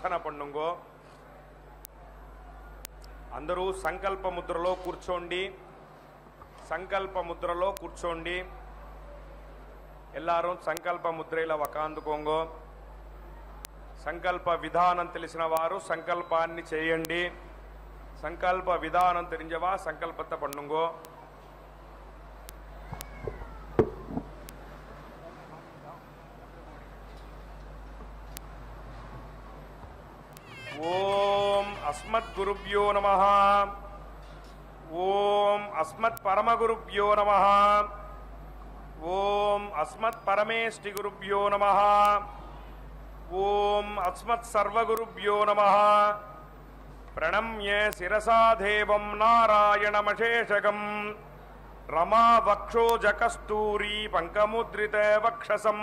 ప్రార్థన పన్నుంగో. అందరూ సంకల్ప ముద్రలో కూర్చోండి. సంకల్ప ముద్రలో కూర్చోండి. ఎల్లారూ సంకల్ప ముద్రలో వకాందుకోంగో. సంకల్ప విధానం తెలిసిన వారు సంకల్పాన్ని చేయండి. సంకల్ప విధానం தெரிஞ்சவா సంకల్పத்தை பண்ணுங்கோ. ఓం అస్మద్గురుభ్యో నమః. ఓం అస్మత్పరమగురుభ్యో నమః. ఓం అస్మత్పరమేష్టి గురుభ్యో నమః. ఓం అస్మత్సర్వగురుభ్యో నమః. ప్రణమ్య శిరసా దేవం నారాయణమశేషగం రమావక్షోజకస్తూరీ పంకముద్రిత వక్షసం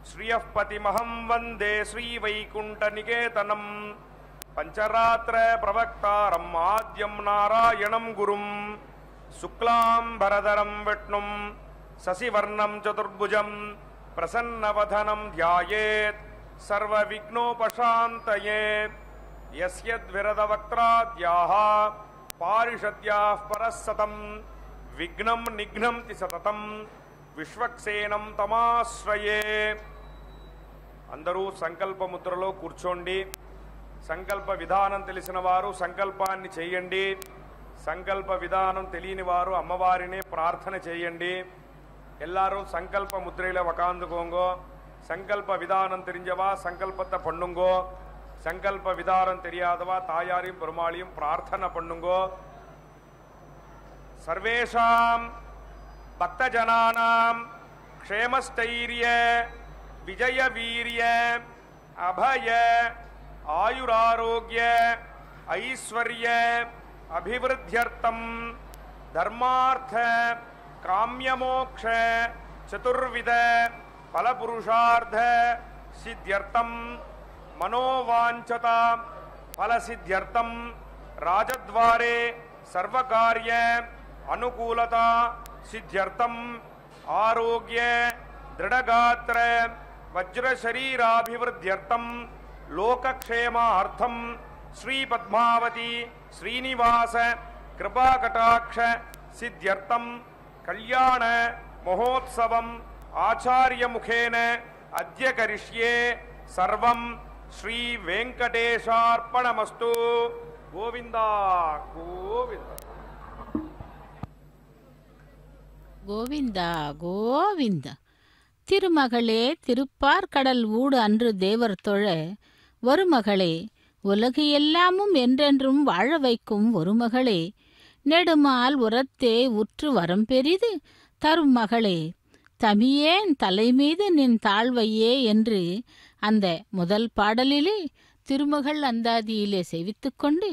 శ్రియః పతిమహం వందే శ్రీవైకుంఠనికేతనం పంచరాత్ర ప్రవక్తారం ఆద్యం నారాయణం గురుం శుక్లాంబరధరం విష్ణుం శశివర్ణం చతుర్భుజం ప్రసన్నవదనం ధ్యాయేత్ సర్వవిఘ్నోపశాంతయే. యస్యద్విరదవక్త్రాద్యాః పారిషద్యాః పరస్సతం విఘ్నం నిఘ్నంతి సతతం విశ్వక్సేనం తమాశ్రయే. అందరూ సంకల్ప ముద్రలో కూర్చోండి. సంకల్ప విధానం తెలిసిన వారు సంకల్పాన్ని చేయండి. సంకల్ప విధానం తెలియని వారు అమ్మవారినే ప్రార్థన చేయండి. எல்லாரும் సంకల్ప ముద్రలో వకాందుకోంగో. సంకల్ప విధానం தெரிஞ்சவா సంకల్పத்தை பண்ணுங்கோ. సంకల్ప విధానం தெரியாதவா தாயாரையும் பெருமாளையும் ప్రార్థన பண்ணுங்கோ. సర్వేషాం భక్తజనానాం క్షేమస్థైర్య విజయ వీర్య అభయ ఆయురారోగ్య ఐశ్వర్య అభివృద్ధ్యర్థం ధర్మార్థ కామ్యమోక్ష చతుర్విధ ఫలపురుషార్థ సిద్ధ్యర్థం మనోవాంఛత ఫలసిద్ధ్యర్థం రాజద్వారే సర్వకార్య అనుకూలత సిద్ధ్యర్థం ఆరోగ్య దృఢగాత్ర వజ్రశరీరాభివృద్ధ్యర్థం లోకక్షేమార్థం శ్రీ పద్మావతి శ్రీనివాస కృపాకటాక్ష సిద్ధ్యర్థం కళ్యాణ మహోత్సవం ఆచార్యముఖేన అద్య కరిష్యే. సర్వం శ్రీ వెంకటేశార్పణమస్తు. గోవింద గోవింద கோவிந்த கோவிந்த. திருமகளே திருப்பார்கடல் ஊடு அன்று தேவர் தொழ வருமகளே உலகு எல்லாமும் என்றென்றும் வாழ வைக்கும் ஒரு மகளே நெடுமால் உரத்தே உற்று வரம் பெரிது தரும் மகளே தமியேன் தலைமீது நின் தாழ்வையே என்று அந்த முதல் பாடலிலே திருமகள் அந்தாதியிலே செவித்து கொண்டு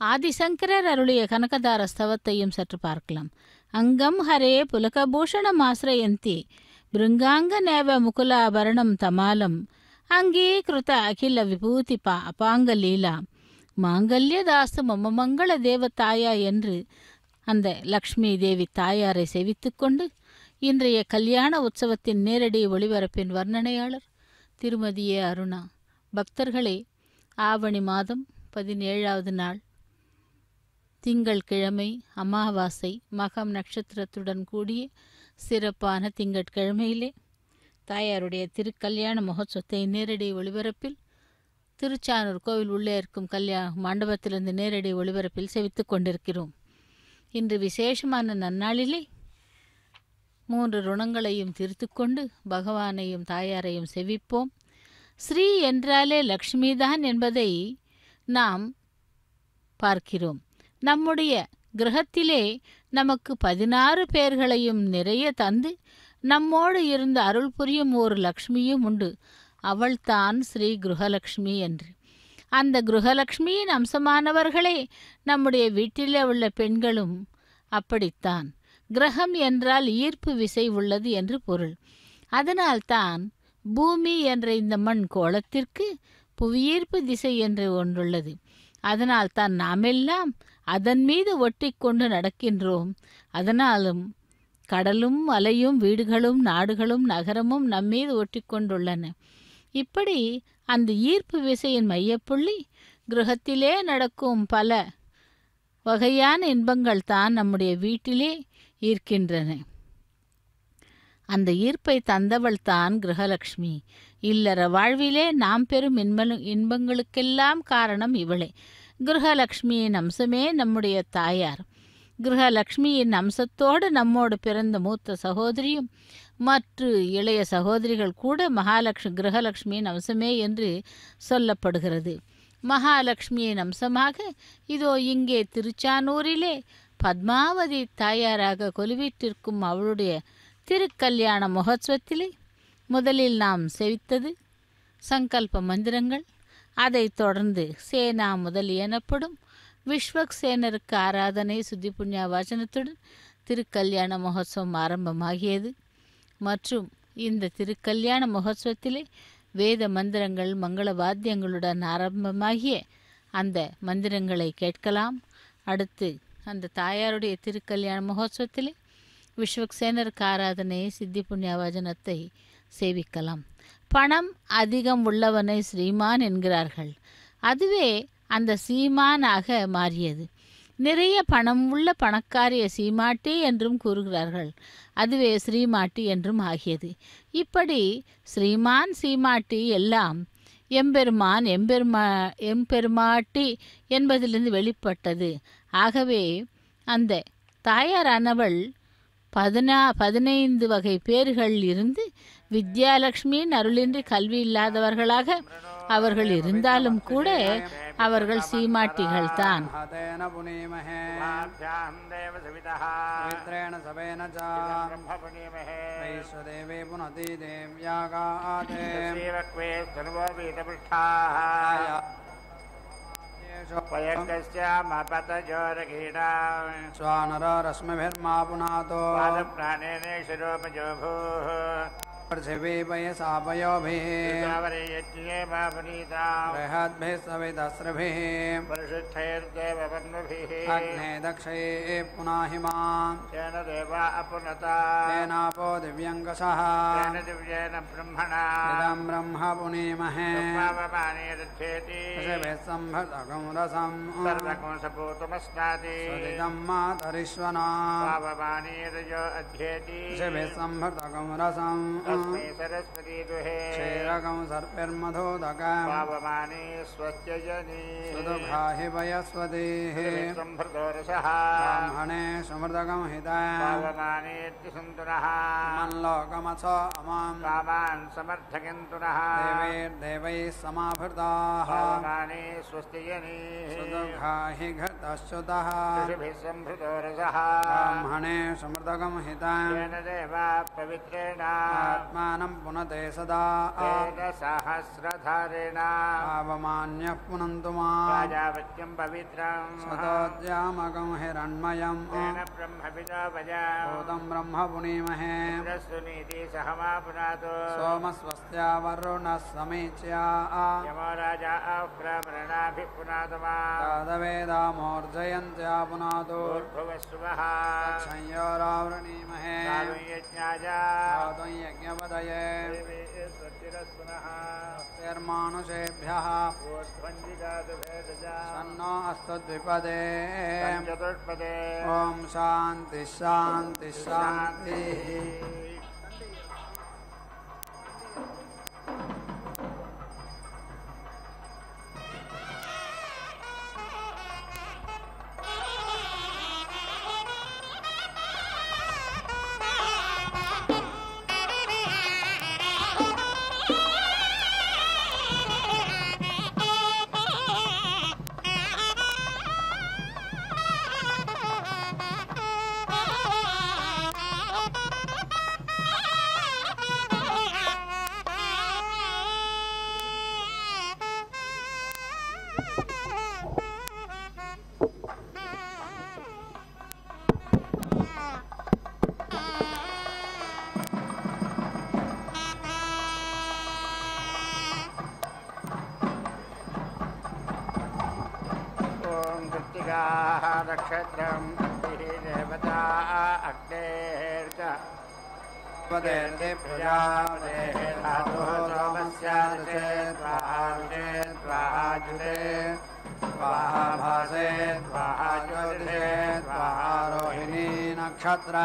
ஆதிசங்கரர் அருளிய கனகதார ஸ்தவத்தையும் சற்று பார்க்கலாம். அங்கம் ஹரே புலகபூஷணம் ஆசிரயந்தி பிருங்காங்க நேவ முகுலாபரணம் தமாலம் அங்கீகிருத அகில விபூதி அபாங்கலீலா மாங்கல்யதாசு மம மங்கள தேவதாயா என்று அந்த லக்ஷ்மி தேவி தாயாரை செவித்து கொண்டு இன்றைய கல்யாண உற்சவத்தின் நேரடி ஒளிபரப்பின் வர்ணனையாளர் திருமதி ஏ. அருணா. பக்தர்களே, ஆவணி மாதம் 17வது நாள் திங்கள் கிழமை அமாவாசை மகம் நட்சத்திரத்துடன் கூடிய சிறப்பான திங்கட்கிழமையிலே தாயாருடைய திருக்கல்யாண மகோத்சவத்தை நேரடி ஒளிபரப்பில் திருச்சானூர் கோவில் உள்ளே இருக்கும் கல்யாண மண்டபத்திலிருந்து நேரடி ஒளிபரப்பில் செவித்து கொண்டிருக்கிறோம். இன்று விசேஷமான நன்னாளிலே 3 ருணங்களையும் தீர்த்து கொண்டு பகவானையும் தாயாரையும் செவிப்போம். ஸ்ரீ என்றாலே லக்ஷ்மிதான் என்பதை நாம் பார்க்கிறோம். நம்முடைய கிரகத்திலே நமக்கு 16 பேர்களையும் நிறைய தந்து நம்மோடு இருந்து அருள் புரியும் ஒரு லக்ஷ்மியும் உண்டு. அவள்தான் ஸ்ரீ கிருஹலக்ஷ்மி என்று. அந்த கிருஹலக்ஷ்மியின் அம்சமானவர்களே நம்முடைய வீட்டிலே உள்ள பெண்களும் அப்படித்தான். கிரகம் என்றால் ஈர்ப்பு விசை உள்ளது என்று பொருள். அதனால்தான் பூமி என்ற இந்த மண் கோளத்திற்கு புவியீர்ப்பு திசை என்று ஒன்றுள்ளது. அதனால்தான் நாமெல்லாம் அதன் மீது ஒட்டி கொண்டு நடக்கின்றோம். அதனாலும் கடலும் அலையும் வீடுகளும் நாடுகளும் நகரமும் நம்மீது ஒட்டி கொண்டுள்ளன. இப்படி அந்த ஈர்ப்பு விசையின் மையப்புள்ளி கிரகத்திலே நடக்கும் பல வகையான இன்பங்கள் தான் நம்முடைய வீட்டிலே ஈர்க்கின்றன. அந்த ஈர்ப்பை தந்தவள் தான் கிரகலட்சுமி. இல்லற வாழ்விலே நாம் பெறும் இன்பங்களுக்கெல்லாம் காரணம் இவளே. கிரகலட்சுமியின் அம்சமே நம்முடைய தாயார். கிரகலட்சுமியின் அம்சத்தோடு நம்மோடு பிறந்த மூத்த சகோதரியும் மற்ற இளைய சகோதரிகள் கூட கிரகலட்சுமியின் அம்சமே என்று சொல்லப்படுகிறது. மகாலட்சுமியின் அம்சமாக இதோ இங்கே திருச்சானூரிலே பத்மாவதி தாயாராக கொலுவீற்றிருக்கும் அவளுடைய திருக்கல்யாண மகோத்சவத்திலே முதலில் நாம் செவித்தது சங்கல்ப மந்திரங்கள். அதைத் தொடர்ந்து சேனா முதல் எனப்படும் விஸ்வக்சேனருக்கு ஆராதனை சுத்தி புண்ணிய வாசனத்துடன் திருக்கல்யாண மகோத்சவம் ஆரம்பமாகியது. மற்றும் இந்த திருக்கல்யாண மகோத்சவத்திலே வேத மந்திரங்கள் மங்கள வாத்தியங்களுடன் ஆரம்பமாகிய அந்த மந்திரங்களை கேட்கலாம். அடுத்து அந்த தாயாருடைய திருக்கல்யாண மகோத்சவத்திலே விஸ்வக்சேனருக்கு ஆராதனை சித்தி புண்ணியவாஜனத்தை சேவிக்கலாம். பணம் அதிகம் உள்ளவனை ஸ்ரீமான் என்கிறார்கள். அதுவே அந்த சீமானாக மாறியது. நிறைய பணம் உள்ள பணக்காரிய சீமாட்டி என்றும் கூறுகிறார்கள். அதுவே ஸ்ரீமாட்டி என்றும் ஆகியது. இப்படி ஸ்ரீமான் சீமாட்டி எல்லாம் எம்பெருமான் எம்பெருமாட்டி என்பதிலிருந்து வெளிப்பட்டது. ஆகவே அந்த தாயாரானவள் 15 வகை பேர்கள் இருந்து வித்யாலட்சுமியின் அருளின்றி கல்வி இல்லாதவர்களாக அவர்கள் இருந்தாலும் கூட அவர்கள் சீமாட்டிகள் தான். स्वानरश्मिभिर्मा पुनातो पृथिवीपयसापयोभिः बृहद्भिः सवितस्रभिः अग्ने दक्षैः पुनाहिमां तेनापो दिव्यङ्कषः इदं ब्रह्म पुनीमहे ऋषिभिः सम्भृतकं रसं सुदिदं मातरिश्वना ऋषिभिः सम्भृतकं रसं क्षीरकं सर्पिर्मधोदकं सुदुघाहि वयस्वतीः ब्राह्मणे समृतकं हितं मल्लोकमथो अमां देवैर्देवैः समाभृताः सुदुघाहि घटश्च्युतः ब्राह्मणे समृतकं हितं आत्मानं पुनते सदा सहस्रधारेण पावमान्यः पुनन्तु मां सतोद्यामकं हिरण्मयं भूतं ब्रह्म पुनीमहे सोमस्वस्त्या वरुणः समीच्या तदवेदामोर्जयन्त्या पुनातो संयोरावृणीमहे यज्ञपदये मानुषेभ्यः सन्नो अस्तु द्विपदे ॐ शान्ति शान्ति शान्तिः. नक्षत्रं देवता अग्नेर्च पदेर्दि प्रजापते धातुः सोमस्यादृशे त्वाहारुषे त्वाहाजुषे स्वाहाभासे स्वाहा ज्योतिषे स्वाहा रोहिणी नक्षत्र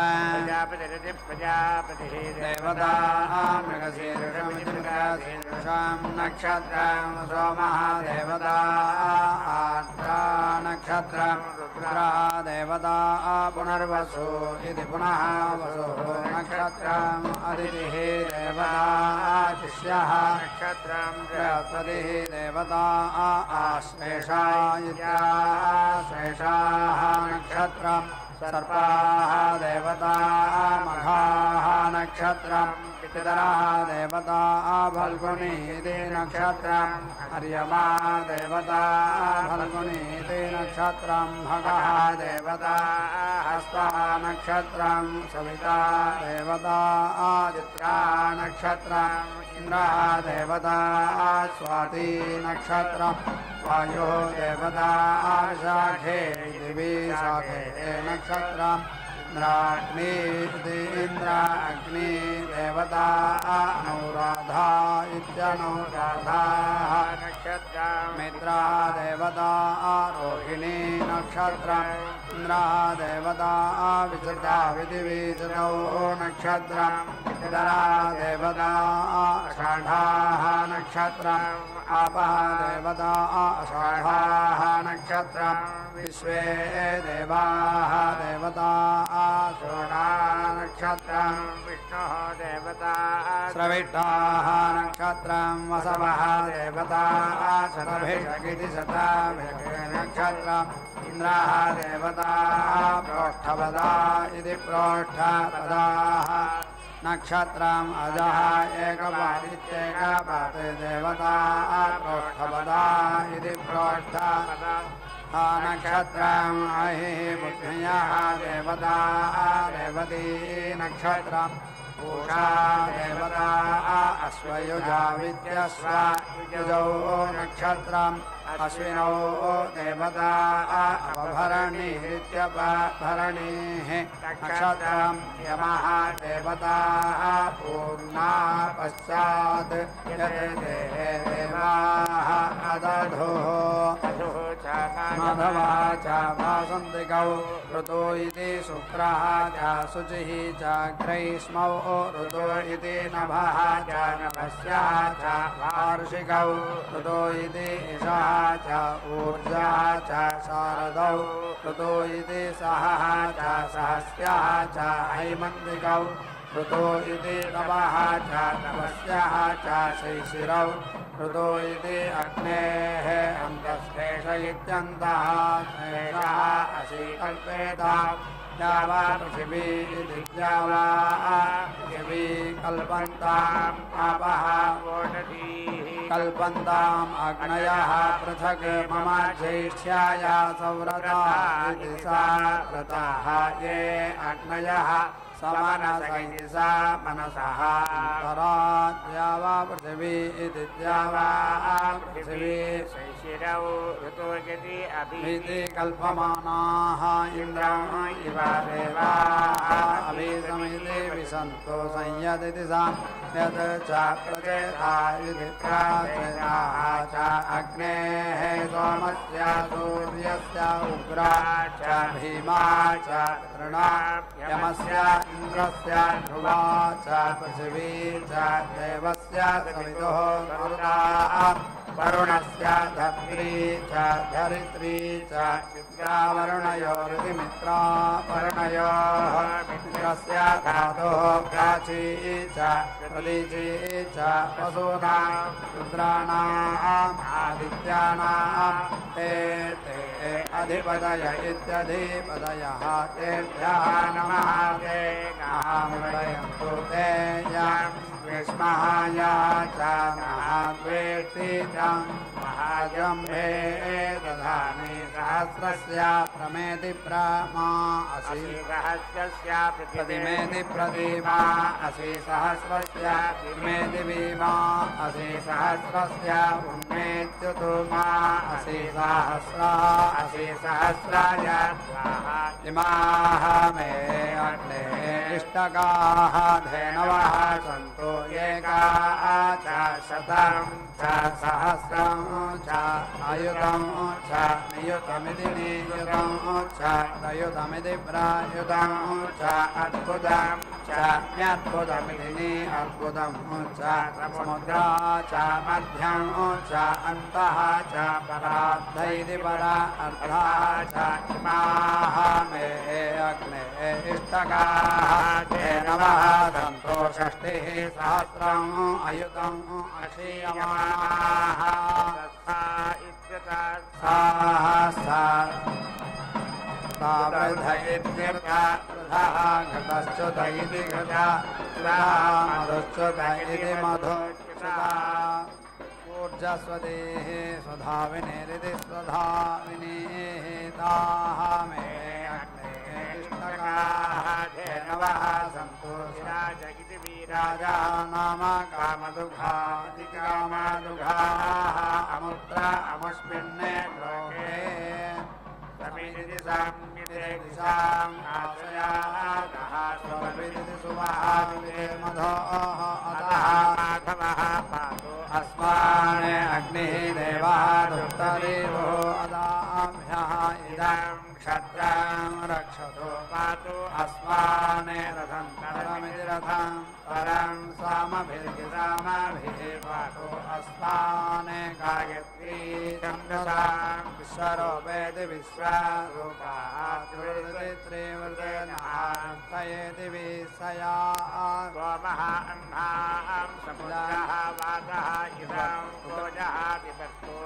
प्रजापतिः देवता मृगशीर्षमिति मृगशीर्षां नक्षत्रं सोमः देवता आर्द्रा नक्षत्रं रुद्रः देवता पुनर्वसु इति पुनः वसुः नक्षत्रम् अदितिः देवता शिष्यः नक्षत्रं बृहस्पतिः देवता आश्लेषा श्लेषाः नक्षत्रं सर्पाः देवता मघाः नक्षत्रं पितरः देवता फल्गुनीति नक्षत्रं अर्यमा देवता फल्गुनीति नक्षत्रं भगः देवता हस्तः नक्षत्रं सविता देवता आदित्या नक्षत्रं इन्द्रः देवता स्वाति नक्षत्रं वायुः देवता शाखे दिवि शाखे नक्षत्रम् इंद्राग्नि इंद्र अग्नि देवता अनुराधा इत्यनुराधाः नक्षत्रम् मित्रा देवता रोहिणी नक्षत्रम् इंद्रा देवता विसृता विधिविसृतौ नक्षत्रम् इतरा देवता आषाढाः नक्षत्रम् आपः देवता आषाढाः नक्षत्रम् विश्वे देवाः देवता श्रोणा नक्षत्रं विष्णुः देवता स्रविष्टाः नक्षत्रं वसवः देवता शतभिषगिति शताभिषग नक्षत्रम् इन्द्रः देवता प्रोष्ठपदा इति प्रोष्ठपदाः नक्षत्रम् अजः एकपादित्येकपात् देवता प्रोष्ठपदा इति प्रोष्ठपदा नक्षत्रम् अहिः बुद्ध्यः देवता रेवती नक्षत्रम् पूषा देवता अश्वयुजा विद्यस्वयुजौ नक्षत्रम् अश्विनौ देवता अपभरणीरित्यपभरणीः नक्षत्रम् यमः देवता पूर्णा पश्चात् यते देवाः अदधुः माधवा च वासन्तिकौ ऋतु इति शुक्रः च शुचिः च ग्रैष्मौ ऋतु इति नभः च नभस्यः च वार्षिकौ ऋतु इति इषः च ऊर्जा च शारदौ ऋतु इति सहः च सहस्यः च हैमन्तिकौ ऋतु इति नवः च नवस्यः च शैशिरौ ऋतु इति अग्नेः अन्तश्लेष इत्यन्तः श्लेषः असि कल्पेताम् द्यावा पृथिवी इति द्यावा पृथिवी कल्पन्ताम् आपः वोढतीः कल्पन्ताम् अग्नयः पृथक् मम ज्येष्ठ्याय सव्रता इति सा व्रताः ये अग्नयः समनसैसा मनसः अन्तरा द्यावा पृथिवी इति द्यावा पृथिवी शैशिरौ ऋतुर्गति अभिति कल्पमानाः इन्द्रम् इव देवाः अभिसमिति विसन्तो संयदिति सा यत् च प्रचेता इति प्राचेताः च अग्नेः सोमस्य सूर्यस्य उग्रा च भीमा च तृणा यमस्य इन्द्रस्य ध्रुवा च पृथिवी च देवस्य सवितुः मरुताः वरुणस्य धत्री च धरित्री च चित्रावरुणयोरितिमित्रा वरुणयोः मित्रस्य धातुः प्राची च प्रदीची च वसूनां रुद्राणाम् आदित्यानाम् ते अधिपदय इत्यधिपदयः तेभ्यः नमः ते नामृडयन्तु ते यं विष्महाय च महाद्वेष्टितं जम्भे दधामि सहस्रस्य प्रमेति प्रमा असि सहस्रस्य प्रतिमेति प्रतिमा असि सहस्रस्य प्रतिमेति भीमा असि सहस्रस्य पुण्येत्युतुमा असि सहस्रा असि सहस्राय स्वाहा इमाः मे अग्ने इष्टकाः धेनवः सन्तु एकाः च शतं च सहस्रं च अयुतं च नियुतमिति नियुतं च प्रयुतमिति प्रयुतं च अद्भुतं च न्यद्भुतमिति निअद्भुतं च समुद्रा च मध्यं च अन्तः च परार्ध इति परा अर्धा च इमाः मे अग्ने इष्टकाः धेनवः सन्तो षष्टिः सहस्रम् अयुतम् अक्षीयमाणाः वृद्ध इत्यर्थः घटश्च्युत इति घटः मधुश्च्युत इति मधुच्युतः ऊर्जस्वदेः स्वधाविनेरिति स्वधाविनेताः मे इष्टकाः धेनवः सन्तु राजा नाम कामदुघादिकामदुघाः अमुत्र अमुष्मिन्ने लोके समिति साम्यते दिशाम् आश्रयाः स्वविदिति सुवहाविदे मधोः अतः माधवः पातु अस्मान् अग्निः देवः दुष्टदेवो अदाभ्यः इदं क्षत्रं रक्षतु पातु अस्मान् रथं परमिति रथं परं सामभिर्गिसामभिः पातु अस्मान् गायत्री छन्दसां विश्वरूपेति विश्वरूपाः त्रिवृते त्रिवृतेनान्तयेति विषया गोमः अह्नां समुद्रः वातः इदं भोजः विभक्तो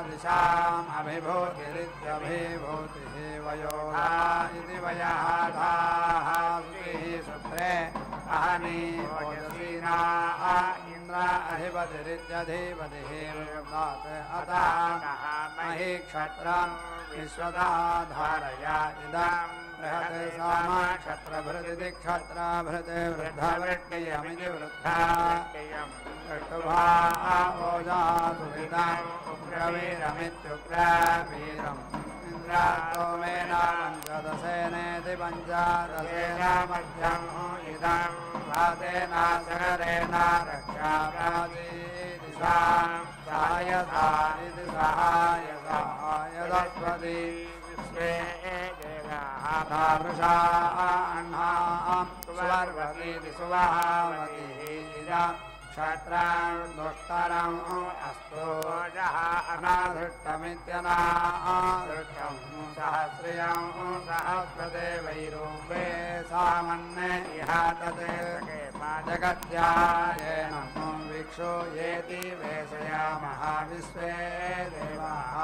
दिशाम् अभिभूतिरित्यभिभूतिः वयोधा इति वयधाः सुतिः सुत्रे अहनी भोजसीना इन्द्र अधिपतिरित्यधिपतिः वृन्दात् अतः महि क्षत्रं विश्वदा धारय इदं बृहत् साम क्षत्रभृदिति क्षत्रभृत् वृद्धवृट्टयमिति वृद्धा ऋतुभा ओजा सुविदम् उग्रवीरमित्युग्रवीरम् इन्द्रास्तोमेन पञ्चदशेनेति पञ्चदशेन मध्यम् इदं वातेन सकरेण रक्षाप्राची दिशां सहायसा इति सहायसायदस्वती विश्वे देवाः तादृशा अह्नां सुवर्वतीति सुवहावतीः इदम् क्षत्रं दुष्टरम् अस्तु जः अनाधृष्टमित्यनाधृष्टं सहस्रियं सहस्रदेवैरूपे सामन्ये इह तत् जगत्यायेन वीक्षो येति वेशयामः विश्वे देवाः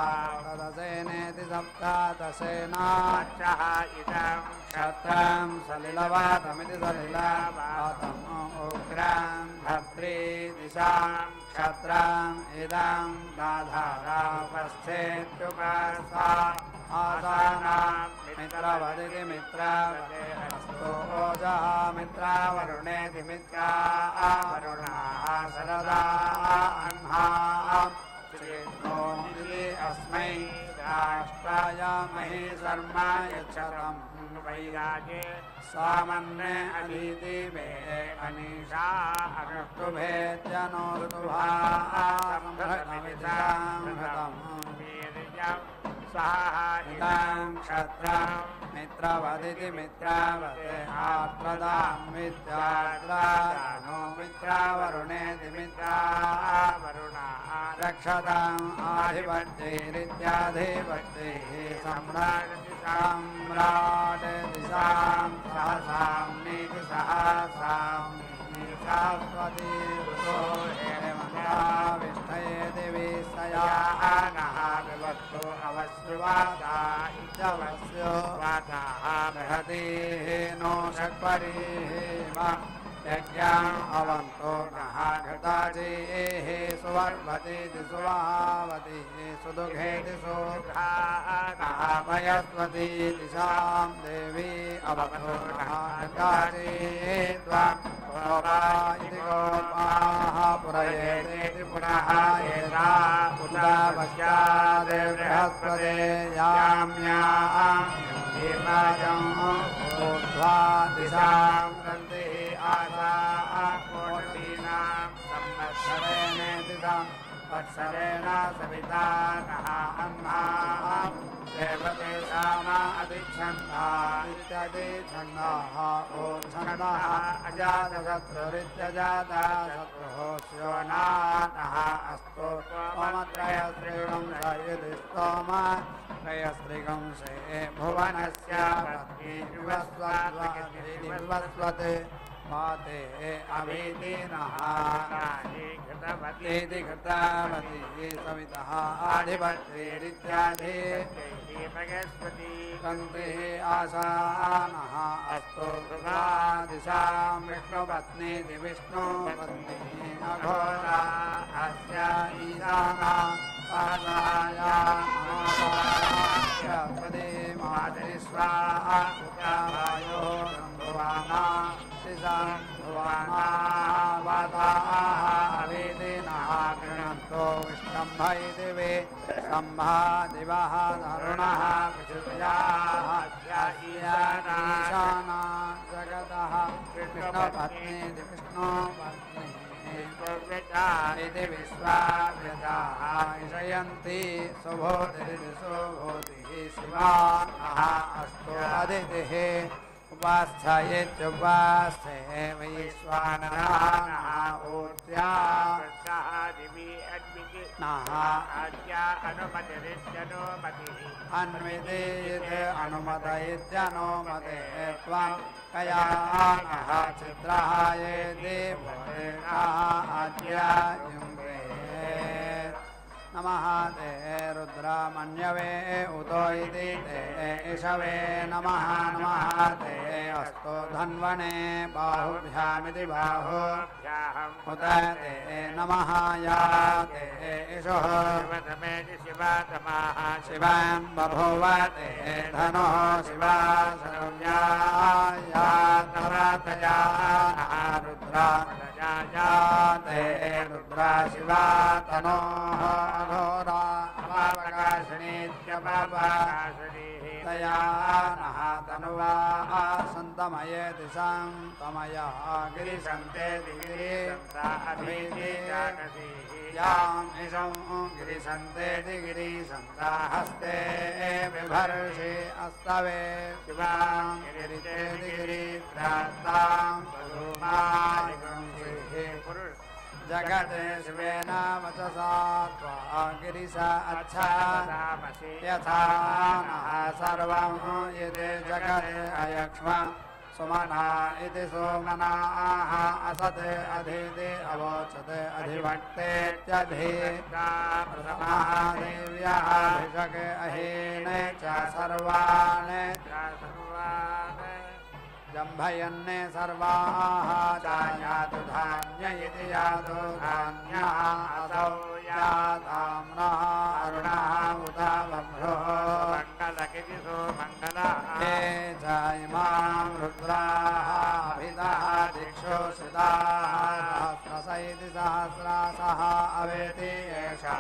तदसेनेति सप्तदशेनाच्चः इदं क्षत्रं सलिलवातमिति सलिलवातम् उग्रं धर्त्री दिशां क्षत्रम् इदं दाधारापस्थेत्युपसा आसानां मित्रवदिति मित्रवदे अस्तु ओजः मित्रावरुणेति मित्रावरुणाः शरदा अह्नां नो इति अस्मै राष्ट्राय महि शर्म यच्छतम् वैराजे सामन्ये अधीति मे अनीशा अनुष्टुभेत्यनोस्तुभा सह इदं क्षत्रं मित्रवदिति मित्रावते आत्रदां मित्राद्रानो मित्रावरुणेति मित्रावरुणाः रक्षताम् आधिपत्यैरित्याधिपत्यैः सम्राट् दिशां सहसां नीति सहसां शाश्वती ऋतो हेमन्ताविष्ठयेति विषयाः नः विवत्सु अवश्रुवाता इत्यवस्यो वाताः बृहतीः नो षट्परीः यज्ञम् अवन्तो नः घटाजेः सुवर्भतेति सुवावतिः सुदुघेति सुघ्राः पयस्वती दिशां देवी अवतो नः घटाजेः त्वाम् इति गोपाः पुरयेतेति पुनः एता उदावस्यादे बृहस्पते याम्याम् हिमाजम् ऊर्ध्वा दिशां गन्धिः आशा कोटीनां संवत्सरेण दिशां वत्सरेण सविता नः अन्नाः देवते सामा अधिच्छन्दा इत्यादि छन्दाः ॐ छन्दः अजातशत्रुरित्यजाता शत्रुः स्यो नः अस्तु स्तोमत्रयस्त्रीणं स स्तोमा त्रयस्त्रिगं से भुवनस्य पत्नी विवस्वते माते अभीति नः घृतवती घृतावती सवितः आधिपत्येरित्यादि कन्तिः आशा नः अस्तु कृपा दिशां विष्णुपत्नीति विष्णुपत्नीः अघोरा अस्य ईशाना स्वाहा वायो गन्धुवाना दिशां भुवाना वाताः अवेदिनः गृह्णन्तो विष्टम्भै दिवे स्तम्भा दिवः धरुणः पृथिव्याः ईशाना जगतः विष्णुपत्नीति विष्णुपत्नी इति विश्वाभ्यताः ईशयन्ति सुभोतिरिति सुभूतिः शिवा नः अस्तु अदितिः उपास्थयेत्युपास्थे वैश्वानरः नः ऊर्ध्या नः अन्वितेत् अनुमतयित्यनुमते त्वं कया नः चित्रः ये देवः आद्यायुङ्गे नमः ते रुद्रमन्यवे उतो इति ते इषवे नमः नमः ते अस्तु धन्वने बाहुभ्यामिति बाहुभ्याम् उत ते नमः या ते इषुः शिवां बभूव ते धनुः शिवा सर्व्या या तवतया रुद्रा ते रुद्रा शिवा तनोः अघोरा तया नः तनुवा सन्तमये दिशां तमया गिरिशन्ते याम् इषं गिरिशन्तेति गिरिशन्ता हस्ते बिभर्षि अस्तवे शिवां गिरितेति गिरिभ्रातां जगते शिवेन वचसा त्वा गिरिशा अच्छा यथा नः सर्वं यदि जगते अयक्ष्म सुमना इति सोमनाः असते अधिदे अवोचते अधिवक्तेत्यधिदेव्याः भिषके अहीने च सर्वान् जम्भयन्ने सर्वाः जायातु धान्य इति यातो धान्यः असौ याताम्नः अरुणः उत बभ्रुः मङ्गलकिति सुमङ्गलः हे च इमां रुद्राः अभितः दिक्षु श्रिताः सहस्रशैति सहस्रासः अवेति येषां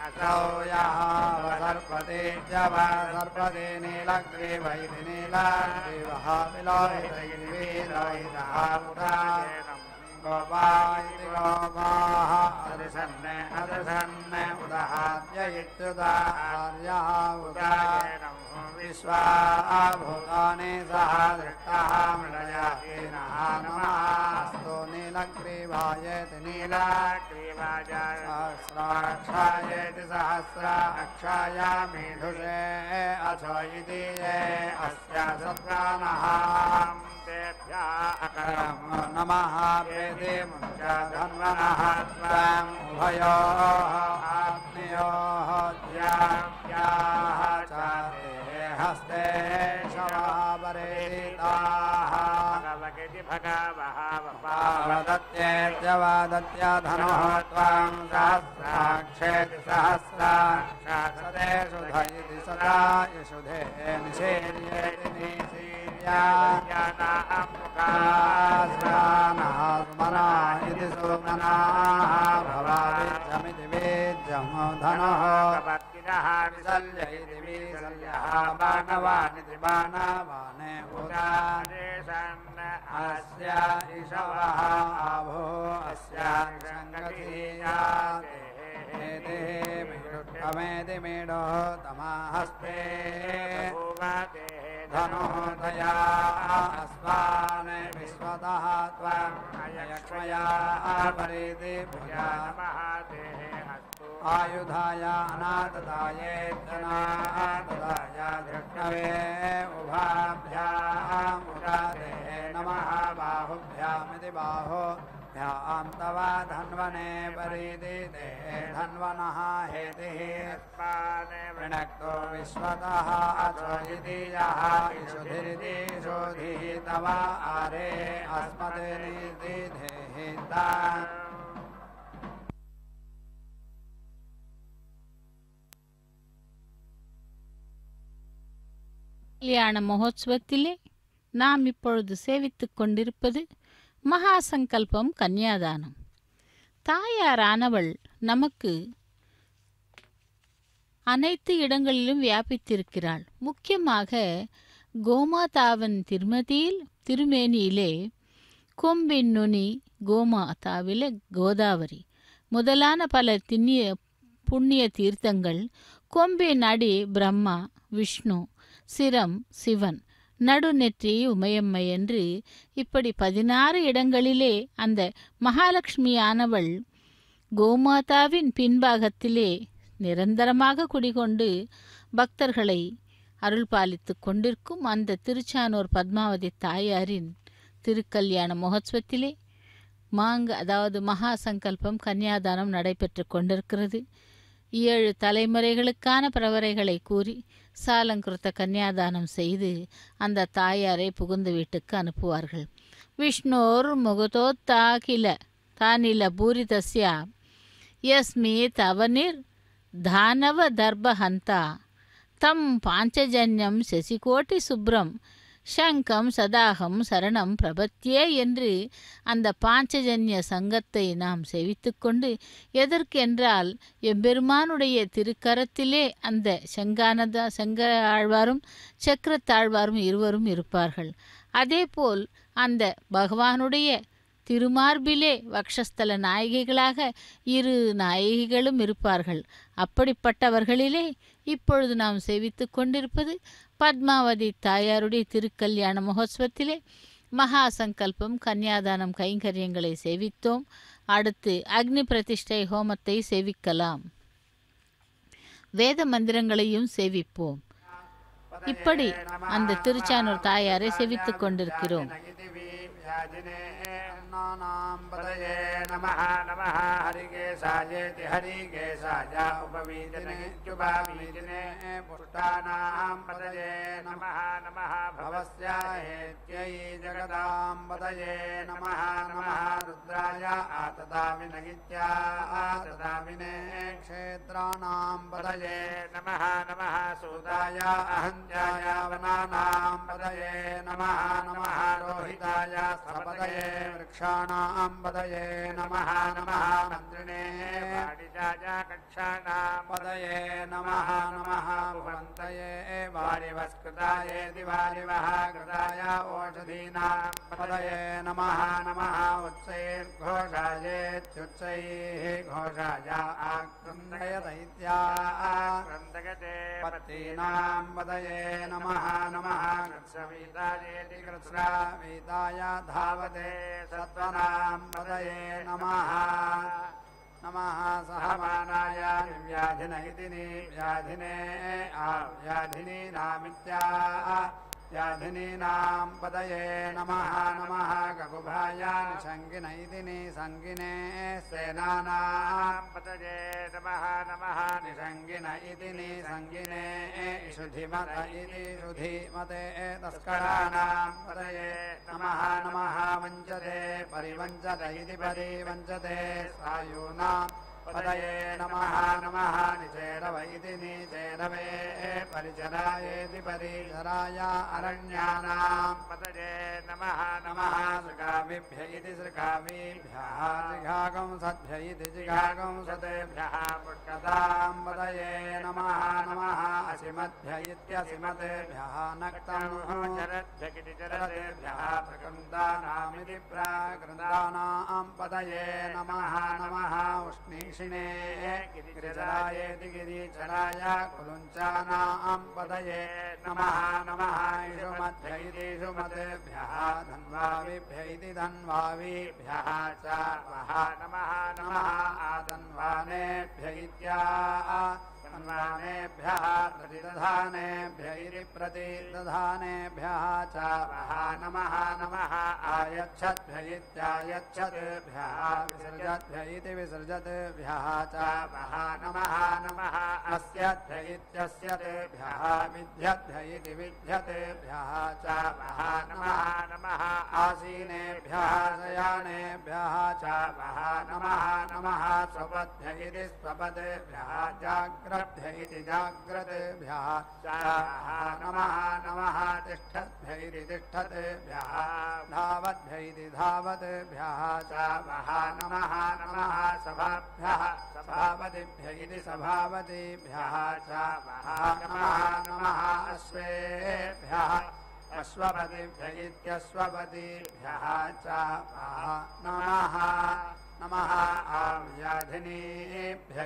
असौ यः वसर्पते च वसर्पते नीलग्रीवैति नीलग्रीवः विलोहितैर्विलोहितः गोपा इति गोपाः अदृशन्ने अदृशन्ने उदहार्य इत्युदाहार्यः उदाहरणं विश्वा भूतानि सह दृष्टः मृळयाहीनः नमःस्तु नीलग्रीवायेति नीलग्रीवाय सहस्राक्षायेति सहस्राक्षाय मीढुषे अथो इति ये अस्य सत्प्राणः नमः प्रेते मुञ्च धन्वनः त्वाम् उभयोः आग्नेयोः ज्याः च ते हस्ते शवः परेताः वदत्येत्यवादत्य धनुः त्वां सहस्राक्षेति सहस्राक्षेषु धयति सदा यशुधे निषेर्येति निषीर्यानाः सुमना इति सुमनाः भवाविज्जमिति वेज्जं धनुः विसल्य इति विसल्यः बाणवानिति बाणवाने अस्य ईशवः आभो अस्याङ्गतीयाते मेढुत्वमेति मेढो तमाहस्ते धनुः तया अस्मान् विश्वतः त्वम् अयक्ष्मया परिति भुजा आयुधाय अनाथदायेत्यनाथदाय धृष्णवे उभाभ्याम् उदाते नमः बाहुभ्यामिति बाहुभ्यां तव धन्वने परिति ते धन्वनः हेतिः वृणक्तो विश्वतः अथो इति यः इषुधिरिति शोधिः तव आरे अस्मदिति धेहिता கல்யாண மகோத்சவத்திலே நாம் இப்பொழுது சேவித்துக் கொண்டிருப்பது மகா சங்கல்பம் கன்னியாதானம். தாயாரானவள் நமக்கு அனைத்து இடங்களிலும் வியாபித்திருக்கிறாள். முக்கியமாக கோமாதாவின் திருமேனியிலே கொம்பின் நுனி, கோமாதாவிலே கோதாவரி முதலான பல புண்ணிய தீர்த்தங்கள், கொம்பின் அடி பிரம்மா, விஷ்ணு, சிரம் சிவன், நடுநெற்றி உமையம்மை என்று இப்படி 16 இடங்களிலே அந்த மகாலட்சுமியானவள் கோமாதாவின் பின்பாகத்திலே நிரந்தரமாக குடிகொண்டு பக்தர்களை அருள் பாலித்து கொண்டிருக்கும் அந்த திருச்சானூர் பத்மாவதி தாயாரின் திருக்கல்யாண மகோத்சவத்திலே அதாவது மகா சங்கல்பம் கன்னியாதானம் நடைபெற்று கொண்டிருக்கிறது. 7 தலைமுறைகளுக்கான பிரவரைகளை கூறி சாலங்கிருத்த கன்னியாதானம் செய்து அந்த தாயாரை புகுந்த வீட்டுக்கு அனுப்புவார்கள். விஷ்ணோர் முகதோத்தாகில தானில பூரிதஸ்யா யஸ்மி தவனிர் தானவ தர்பஹந்தா தம் பாஞ்சஜன்யம் சசிகோட்டி சுப்ரம் சங்கம் சதாகம் சரணம் பிரபத்தியே என்று அந்த பாஞ்சஜன்ய சங்கத்தை நாம் செவித்து கொண்டு, எதற்கென்றால் எம்பெருமானுடைய திருக்கரத்திலே அந்த செங்க ஆழ்வாரும் சக்கரத்தாழ்வாரும் இருவரும் இருப்பார்கள். அதேபோல் அந்த பகவானுடைய திருமார்பிலே வக்ஷஸ்தல நாயகிகளாக 2 நாயகிகளும் இருப்பார்கள். அப்படிப்பட்டவர்களிலே இப்பொழுது நாம் சேவித்து கொண்டிருப்பது பத்மாவதி தாயாருடைய திருக்கல்யாண மகோத்சவத்திலே மகா சங்கல்பம் கன்னியாதானம் கைங்கரியங்களை சேவித்தோம். அடுத்து அக்னி பிரதிஷ்டை ஹோமத்தை சேவிக்கலாம். வேத மந்திரங்களையும் சேவிப்போம். இப்படி அந்த திருச்சானூர் தாயாரை சேவித்துக் கொண்டிருக்கிறோம். पदये नमः नमः हरिकेशायेति हरिकेशाय उपवीदिने जुबावीदिने पुष्टानां पदये नमः नमः भवस्याहेत्यै जगदां पदये नमः नमः रुद्राय आतदाविनगित्या आतदाविने क्षेत्राणां पदये नमः नमः सूताय अहन्त्याय वनानां पदये नमः नमः रोहिताय सपदये वृक्षाणां पदये नमः नमः मन्त्रिणे वाडिजाय कक्षाणां पदये नमः नमः भुवन्तये वारिवस्कृताय दिवारिवः कृताय ओषधीनां पदये नमः नमः उच्चैर्घोषायेत्युच्चैः घोषाय आक्रन्दय दैत्याक्रन्दयते पत्नीनां पदये नमः नमः कृत्स्नवीतायेति कृत्स्नवीताय धावते सत्त्वनां पदये नमः नमः सहमानाय व्याधिन इति व्याधिने व्याधिनीनामित्या व्याधिनीनां पतये नमः नमः गगुभाय निषङ्गिन इति निसङ्गिने सेनानां पतये नमः नमः निषङ्गिन इति निसङ्गिने इषुधिमत इति शुधिमते तस्कराणां पतये नमः नमः वञ्चते परिवञ्चत इति परिवञ्चते सायूनां पतये नमः नमः निचेरव इति निचेरवे परिचरायेति परिचराय अरण्यानां पतये नमः नमः सृगाविभ्य इति सृगाविभ्यः जिघागंसद्भ्य इति जिघागंसतेभ्यः पुष्कतां पतये नमः नमः असिमद्भ्य इत्यसिमतेभ्यः नक्तमुचरद्भ्य चरतेभ्यः प्रकृन्तानामिति प्राकृन्तानां पतये नमः नमः उष्णीषिणे गिरिचरायेति गिरिचराय कुलुञ्चानां पतये नमः नमः इषुमध्य इति इषुमतेभ्यः धन्वाविभ्य इति धन्वाविभ्यः च वः नमः नमः आधन्वानेभ्य इत्याधन्वानेभ्यः प्रतिदधानेभ्य इति प्रतिदधानेभ्यः च वः नमः नमः आयच्छद्भ्य इत्यायच्छद्भ्यः विसर्जद्भ्य इति विसर्जद्भ्यः च वः नमः नमः अस्यद्भ्य इत्यस्यद्भ्यः विद्यद्भ्य इति विद्यद्भ्यः च वः नमः नमः आसीनेभ्यः शयानेभ्यः च वः नमः नमः स्वपद्भ्य इति स्वपद्भ्यः जाग्रद्भ्य इति जाग्रद्भ्यः च वः नमः नमः तिष्ठद्भ्य इति तिष्ठद्भ्यः धावद्भ्य इति धावद्भ्यः च वः नमः नमः सभाभ्यः सभावतिभ्य इति सभावतिभ्यः च वः नमः नमः अश्वेभ्यः अश्वपतिभ्य इत्यश्वपतिभ्यः च वः नमः नमः व्याधिनीभ्य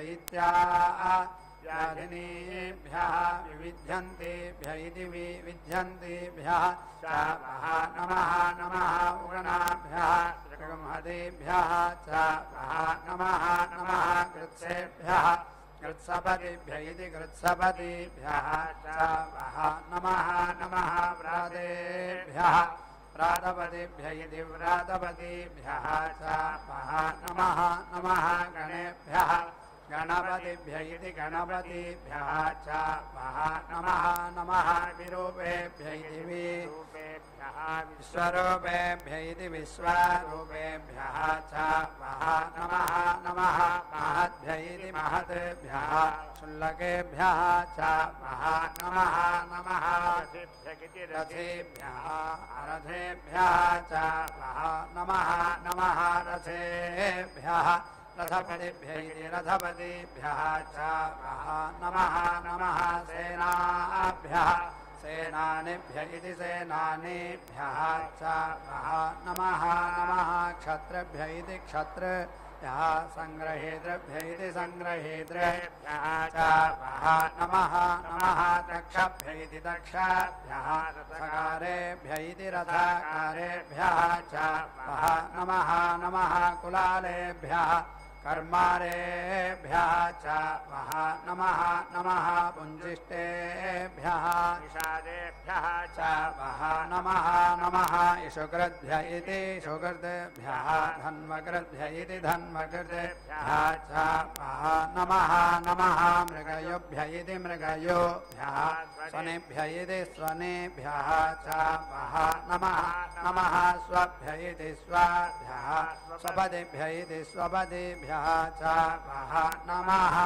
इत्याव्याधिनीभ्यः विविध्यन्तेभ्य इति विविध्यन्तेभ्यः च वः नमः नमः उगणाभ्यः त्रिगंहतेभ्यः च वः नमः नमः कृत्सेभ्यः कृत्सपतिभ्य इति कृत्सपतिभ्यः च वः नमः नमः व्रातेभ्यः व्रातपतिभ्य इति व्रातपतिभ्यः च वः नमः नमः गणेभ्यः गणपतिभ्य इति गणपतिभ्यः च वः नमः नमः विरूपेभ्य इति विरूपेभ्यः विश्वरूपेभ्य इति विश्वरूपेभ्यः च वः नमः नमः महद्भ्य इति महद्भ्यः शुल्लकेभ्यः च वः नमः नमः रथेभ्यः रथेभ्यः च वः नमः नमः रथेभ्यः रथपतिभ्य इति रथपतिभ्यः च वः नमः नमः सेनाभ्यः सेनानिभ्य इति सेनानिभ्यः च वः नमः नमः क्षत्रेभ्य इति क्षत्रेभ्यः सङ्ग्रहेतृभ्य इति सङ्ग्रहेतृभ्यः च वः नमः नमः दक्षभ्य इति दक्षभ्यः रथकारेभ्य इति रथकारेभ्यः च वः नमः नमः कुलालेभ्यः कर्मारेभ्यः च वः नमः नमः पुञ्जिष्टेभ्यः निषादेभ्यः च वः नमः नमः इषुकृद्भ्य इति इषुकृद्भ्यः धन्वकृद्भ्य इति धन्वकृद्भ्यः च वः नमः नमः मृगयोभ्य इति मृगयोभ्यः स्वनेभ्य इति स्वनेभ्यः च वः नमः नमः स्वभ्य इति स्वभ्यः स्वपदिभ्य इति स्वपदिभ्यः च वः नमः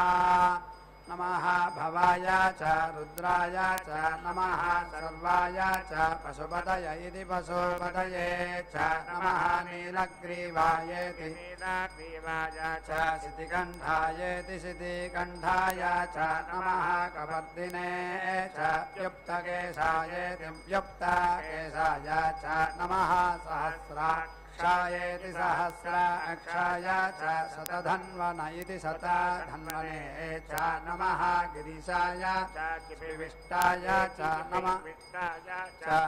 नमः भवाय च रुद्राय च नमः सर्वाय च पशुपतय इति पशुपतये च नमः नीलग्रीवायेति नीलग्रीवाय च शितिकण्ठायेति शितिकण्ठाय च नमः कवर्दिने च व्युक्तकेशायेति व्युक्तकेशाय च नमः सहस्राक्षाय अक्षायेति सहस्र अक्षाय च शतधन्वन इति शतधन्वने च नमः गिरिशाय विष्टाय च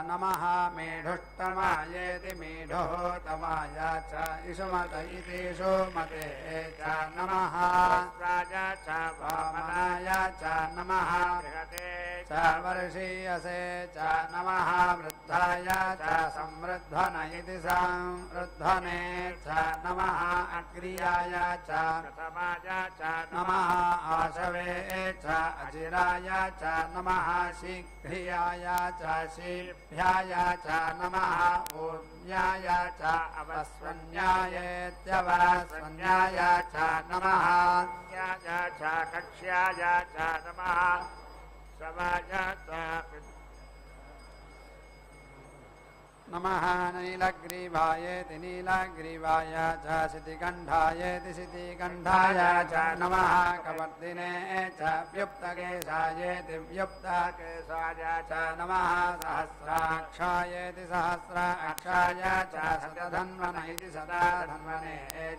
नमः मेढुष्टमायेति मेढोतमाय च इषुमत इति सुमते च नमः वामनाय च नमः च वर्षीयसे च नमः वृद्धाय च संवृद्धन इति संवृद्धने च नमः अग्रियाय च नमः आशवे च अजिराय च नमः शीघ्रियाय च शीभ्याय च नमः ऊर्ण्याय च अवस्वन्यायेत्यवस्वन्याय च नमः कक्ष्याय च नमः समाय च नमः नीलग्रीवायेति नीलग्रीवाय च शितिकण्ठायेति शितिकण्ठाय च नमः कवर्दिने च व्युक्तकेशायेति व्युक्तकेशाय च नमः सहस्राक्षायेति सहस्राक्षाय च शतधन्वन इति शतधन्वने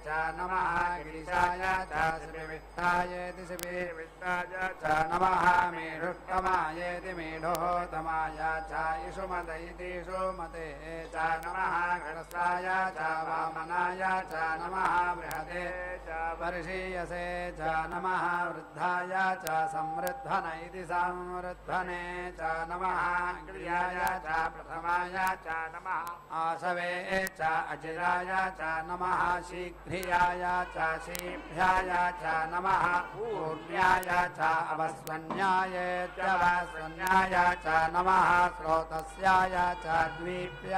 च नमः गिरिशाय च शिविविष्टायेति शिविविष्टाय च नमः मेढुष्टमायेति मेढोतमाय च इषुमत इति इषुमते च नमः घटस्थाय च वामनाय च नमः बृहते च वर्षीयसे च नमः वृद्धाय च संवृद्धन इति संवृद्धने च नमः क्रियाय च प्रथमाय च नमः आशवे च अजिराय च नमः शीघ्रियाय च शीभ्याय च नमः ऊर्ण्याय च अवस्वन्यायेत्यवस्वन्याय च नमः स्रोतस्याय च द्वीप्याय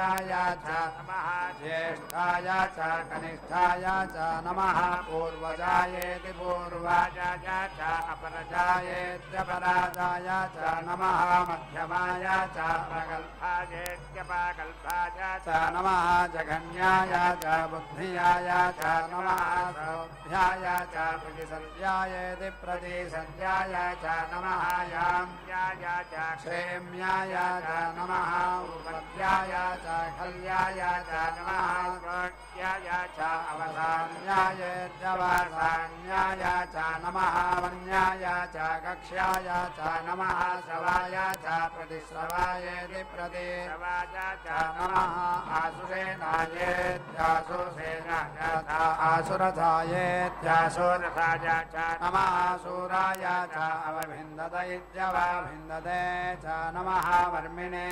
च नमः ज्येष्ठाय च कनिष्ठाय च नमः पूर्वजायेति पूर्वाय च अपरजायेत्यपराजाय च नमः मध्यमाय च प्रगल्भायेत्यपगल्भाय च नमः जघन्याय च बुद्धियाय च नमः सौभ्याय च प्रतिसर्यायेति प्रतिसर्याय च नमः याम्याय च क्षेम्याय च नमः उपद्याय च खल्याय च नमः स्वक्याय च अवसान्यायेत्यवसान्याय च नमः वन्याय च कक्ष्याय च नमः श्रवाय च प्रतिश्रवायेति प्रतिश्रवाय च नमः आसुरेणायेत्यासुसेनाय च आसुरथायेत्यासुरथाय च नमः सूराय च अवभिन्दत इत्यवभिन्दते च नमः वर्मिणे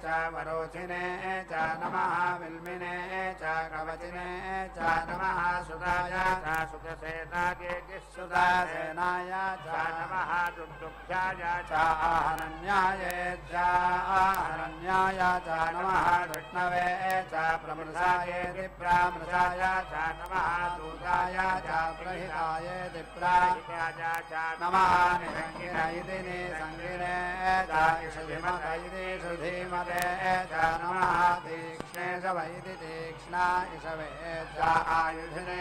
च वरोचिने च नमः विल्मिने च कवचिने च नमः सुदाय च सुदसेनायेति सुदासेनाय च नमः दुग्धुभ्याय च आहरण्याय च नमः कृष्णवे च प्रमृषायेति प्रामृषाय च नमः दूताय च प्रहितायेति प्राहिताय च नमः निसङ्गिन इति निसङ्गिने च इषुधिमत इति सुधीमते च नमः तीक्ष्णेश वैति तीक्ष्णा इषवे च आयुधिने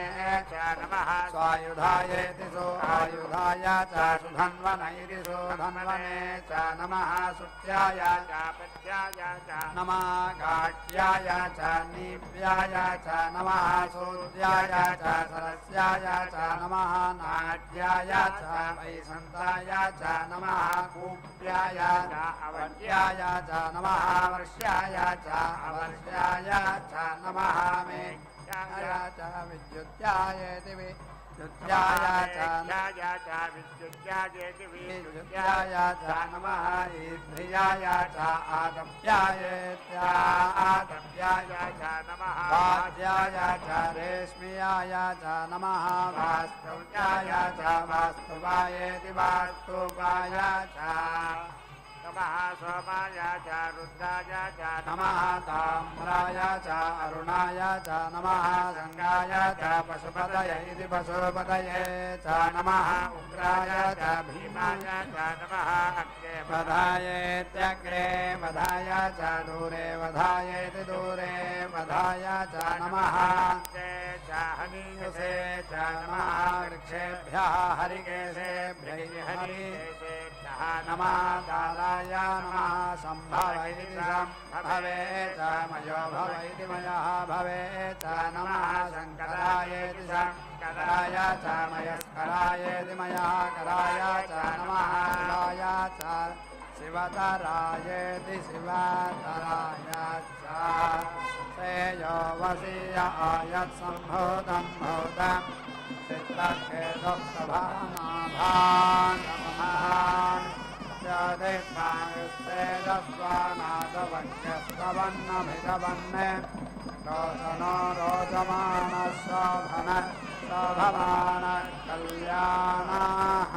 च नमः स्वायुधायेति सुआयुधाय च सुधन्वन इति सुधन्वने च नमः सुत्याय च पत्याय च नमः घाट्याय च नीप्याय च नमः सूर्याय च सरस्याय च नमः नाट्याय च वैसन्ताय च नमः कूप्याय च अवट्याय च नमः वर्ष्याय च अवर्ष्याय च नमः मेघ्याय च विद्युत्यायेति विद्युत्याय च विद्युत्याय च नमः ईध्रियाय च आतप्यायेत्यातप्याय च नमः वाद्याय च रेश्म्याय च नमः वास्तव्याय च वास्तवायेति वास्तुवाय च नमः सोमाय च रुद्राय च नमः ताम्राय च अरुणाय च नमः गङ्गाय च पशुपतये इति पशुपतये च नमः उग्राय च भीमाय च नमः अग्रे वधायेत्यग्रे वधाय च दूरे वधायेति दूरे वधाय च नमः च हनीयसे च नमः वृक्षेभ्यः हरिकेशेभ्यः हरिकेशेभ्यः नमः कालाय नमः सम्भव इति सम्भवे च मयो भव इति मयः भवे च नमः शङ्कराय इति शङ्कराय च मयस्कराय इति मयः कराय च नमः शिवाय च शिवतरायेति शिवतराय च सेयो वसीय आयत्सम्भूतं भूतं चित्तखेदोक्तभानाभान् नमः यदिष्टायुस्तेजस्वानादवज्ञस्तवन्नभिदवन्ने रोचनो रोचमानः शोभनः शोभमानः कल्याणः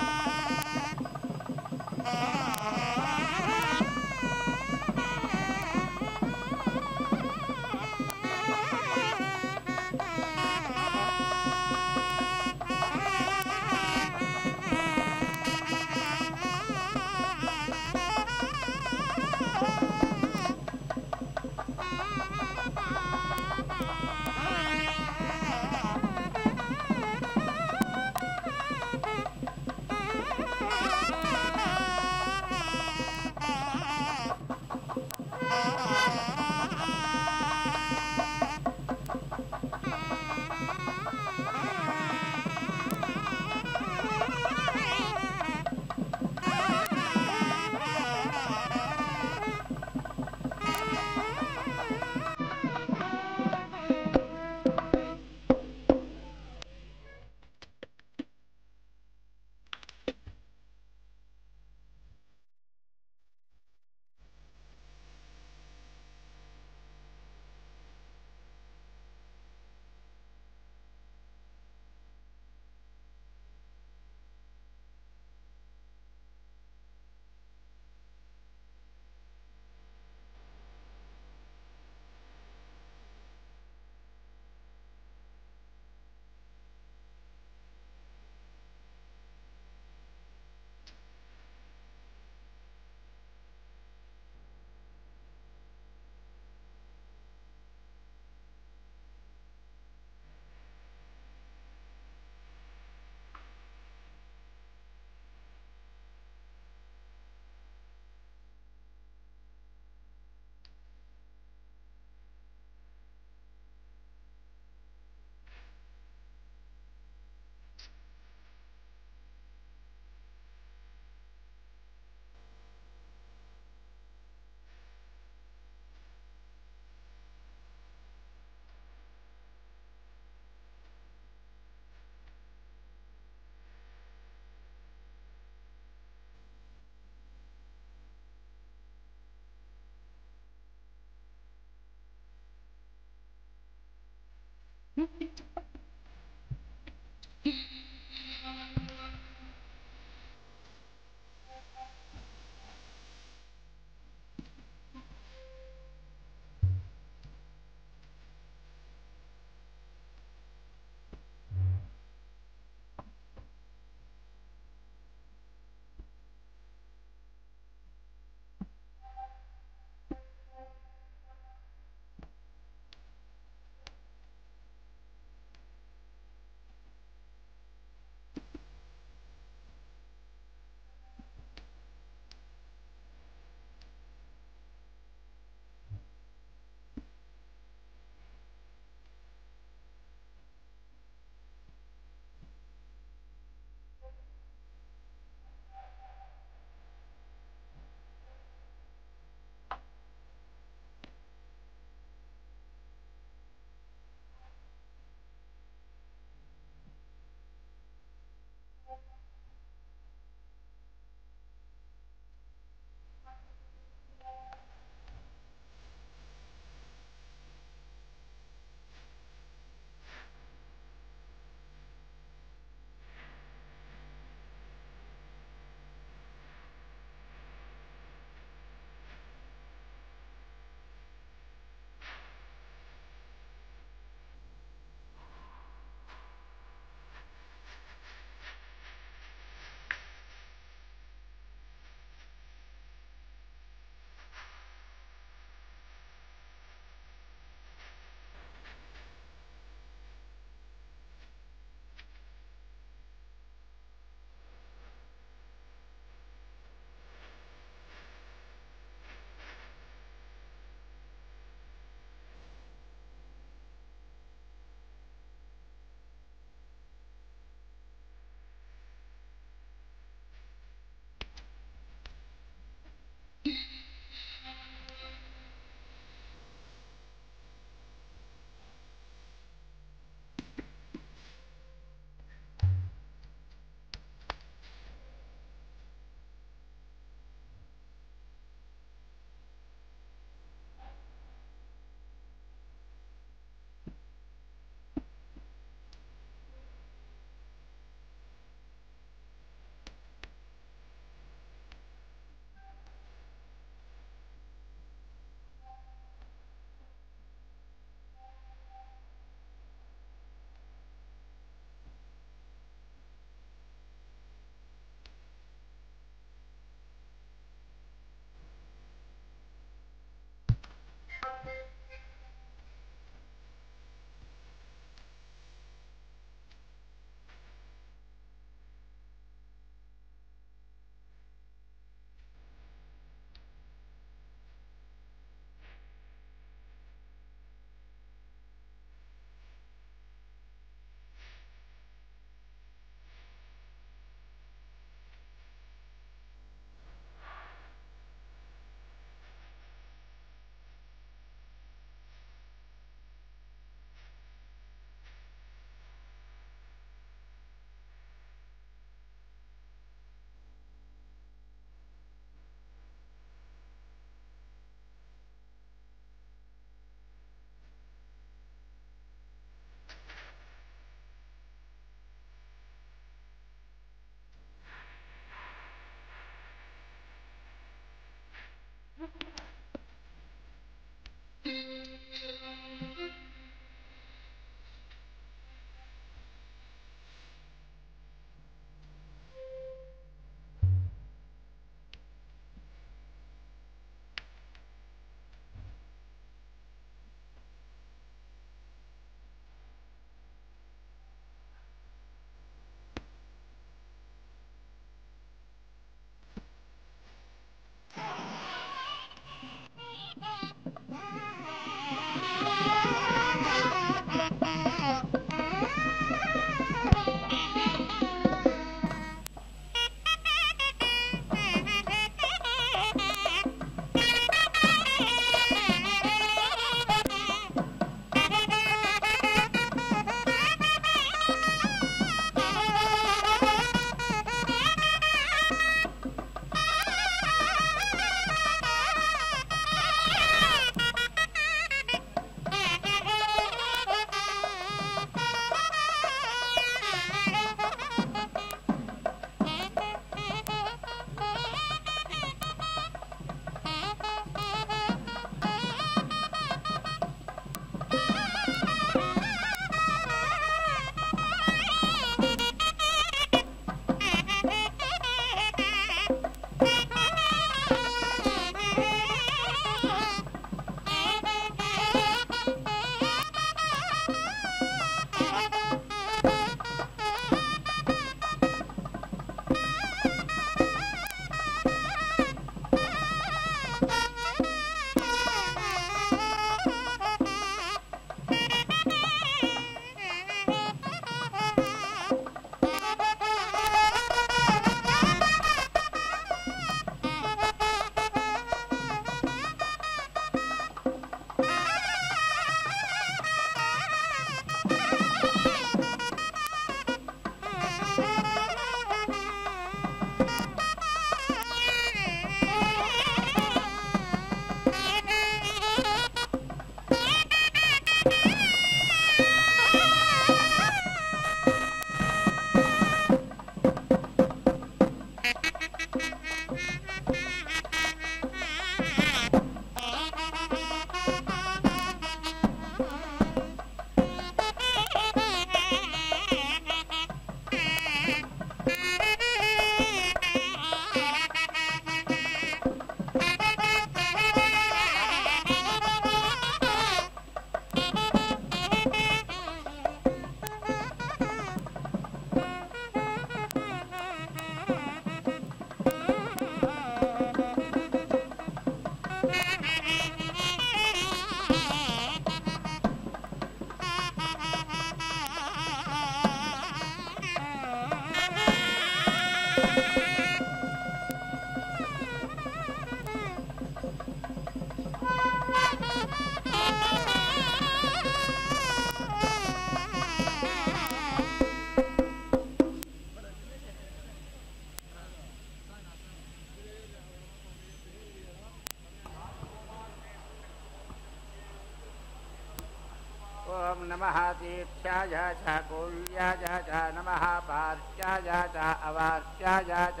नमः तीर्थ्याय च कूल्याय च नमः पार्श्याय च अवार्च्याय च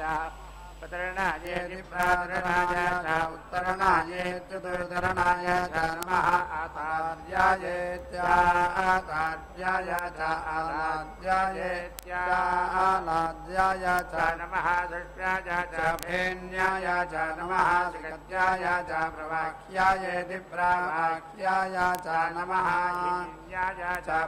पतरणायेतिप्रातरणाय च उत्तरणायेत्युदुर्धरणाय च नमः आतार्यायेत्यातार्याय च आलाद्यायेत्यालाद्याय च नमः दृष्ट्याय च भेन्याय च नमः जगत्याय च प्रवाक्यायेतिप्रावाक्याय च नमः च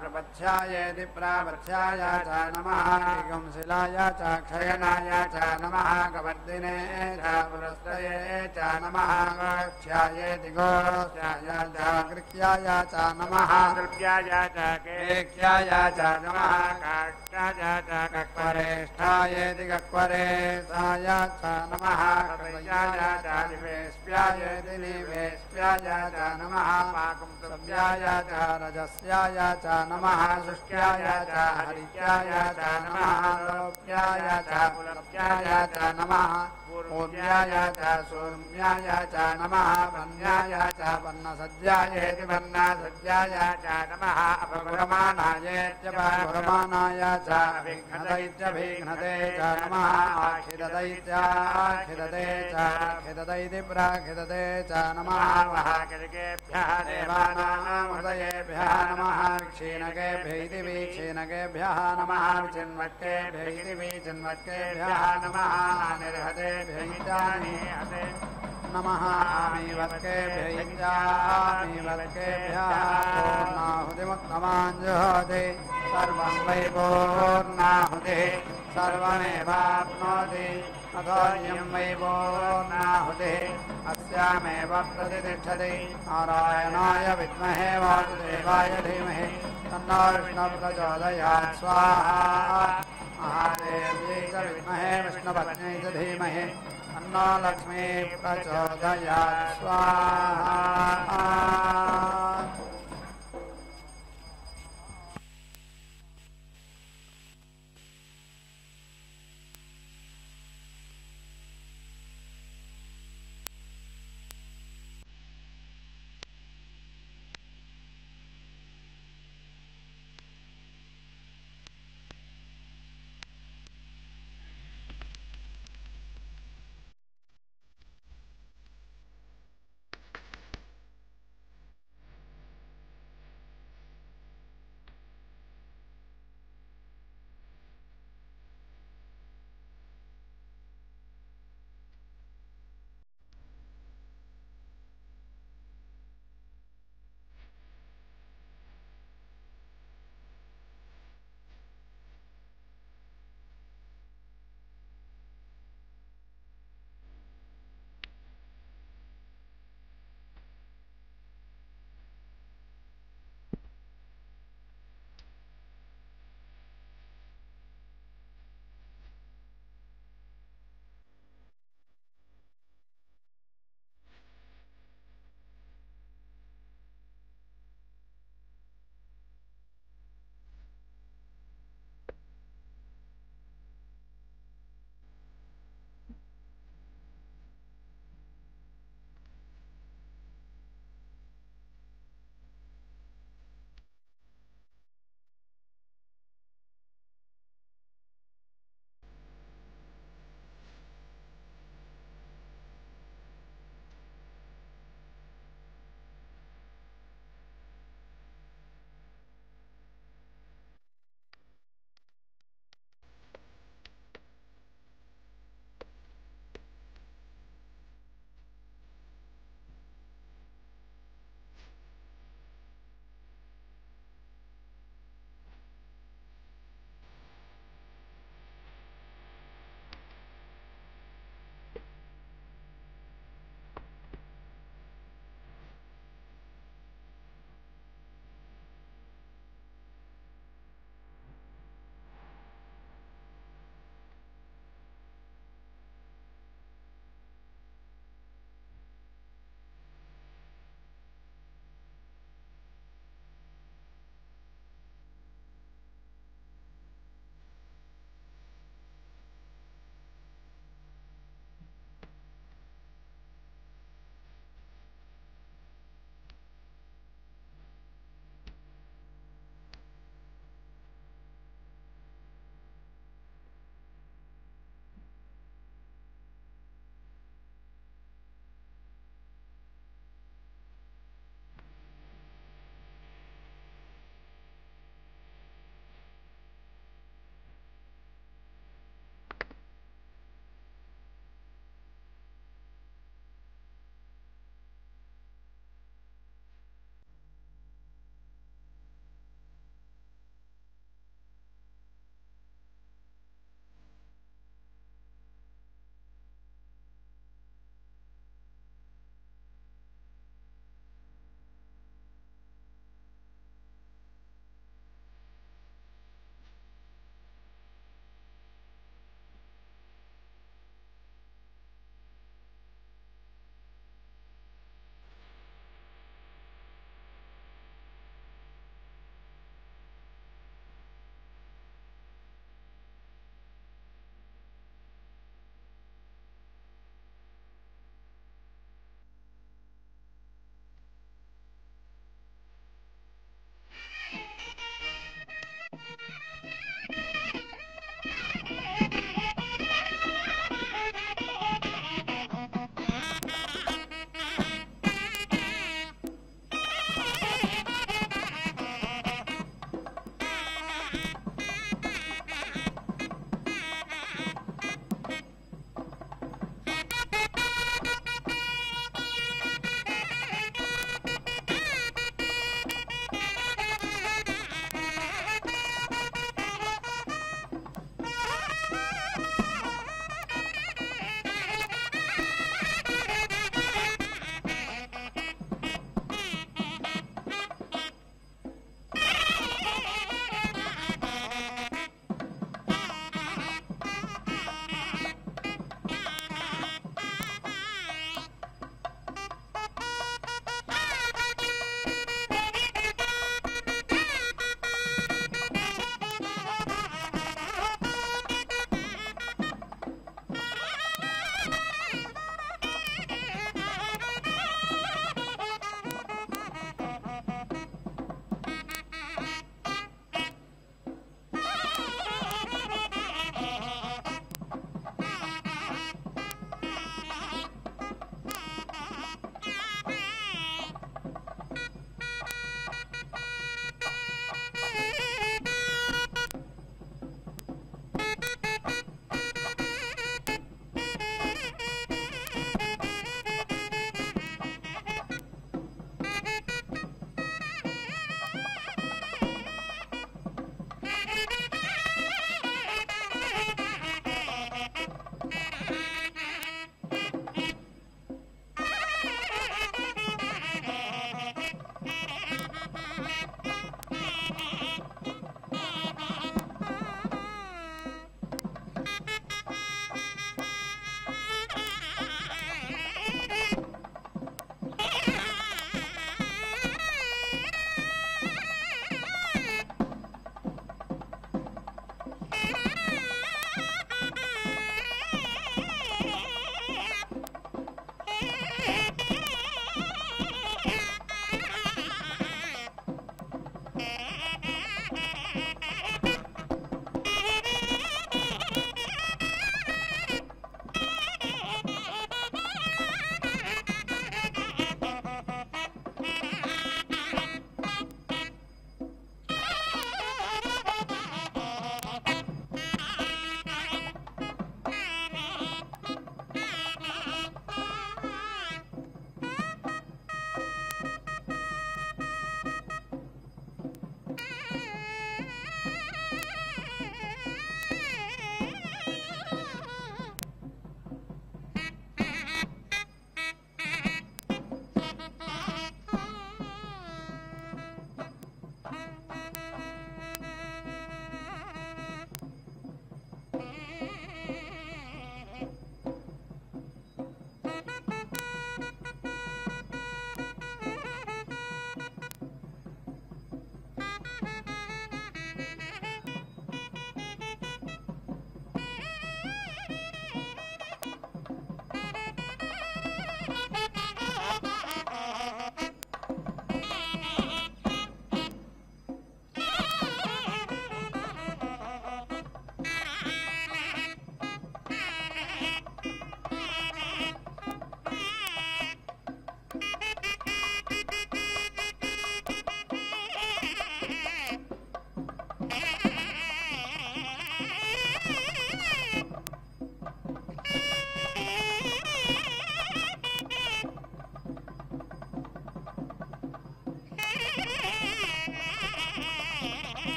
प्रपथ्यायेति प्रापथ्याय च नमः दिगंशिलाय च क्षयनाय च नमः कवर्दिने च पुरस्तये च नमः गोक्ष्यायेति गोक्ष्याय च कृत्याय च नमः कृत्याय च केक्ष्याय च नमः काक्ष्याय च कक्वरेष्ठायेति कक्वरेष्ठाय च नमः कृत्याय च निवेश्यायेति निवेश्याय च नमः पाकुंसव्याय च रजस्याय च नमः शुष्क्याय च हरित्याय च नमः लोप्याय च पुलप्याय च नमः पूर्व्याय च सूर्म्याय च नमः वन्याय च वन्नसज्जायेति वन्नसज्जाय च नमः अपगुरमाणायेत्यपगुरमाणाय च अभिघ्नदैत्यभिघ्नते च नमः आखिददैत्याखिदते च खिददैति प्राखिदते च नमः वहाकिरकेभ्यः देवानामृतयेभ्यः नमः क्षीणकेभ्यैति विक्षीणकेभ्यः नमः विचिन्वट्केभ्यैति विचिन्वट्केभ्यः नमः निर्हतेभ्यैत्यानिहते नमः आमीवत्केभ्यैत्यामीवत्केभ्यः पूर्णाहुतिमुत्तमाञ्जुहोति सर्वं वै पूर्णाहुतिः सर्वमेवाप्नोति अथोऽयं वै पूर्णाहुतिः अस्यामेव प्रतिष्ठति नारायणाय विद्महे वासुदेवाय धीमहि तन्नो विष्णुः प्रचोदयात् स्वाहा महादेव्यै च विद्महे विष्णुपत्न्यै च धीमहि तन्नो लक्ष्मीः प्रचोदयात् स्वाहा।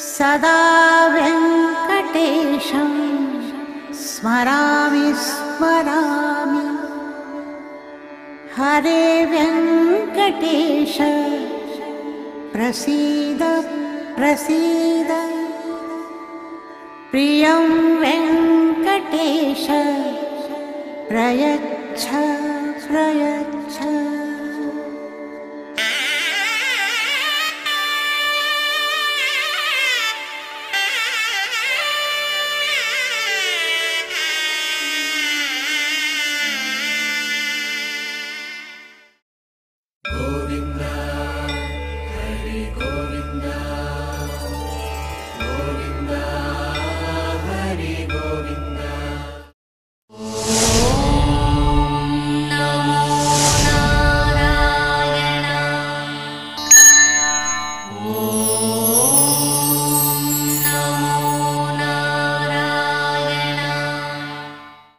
सदा वेङ्कटेशं स्मरामि स्मरामि हरे वेङ्कटेश प्रसीद प्रसीद प्रियं वेङ्कटेश प्रयच्छ प्रयच्छ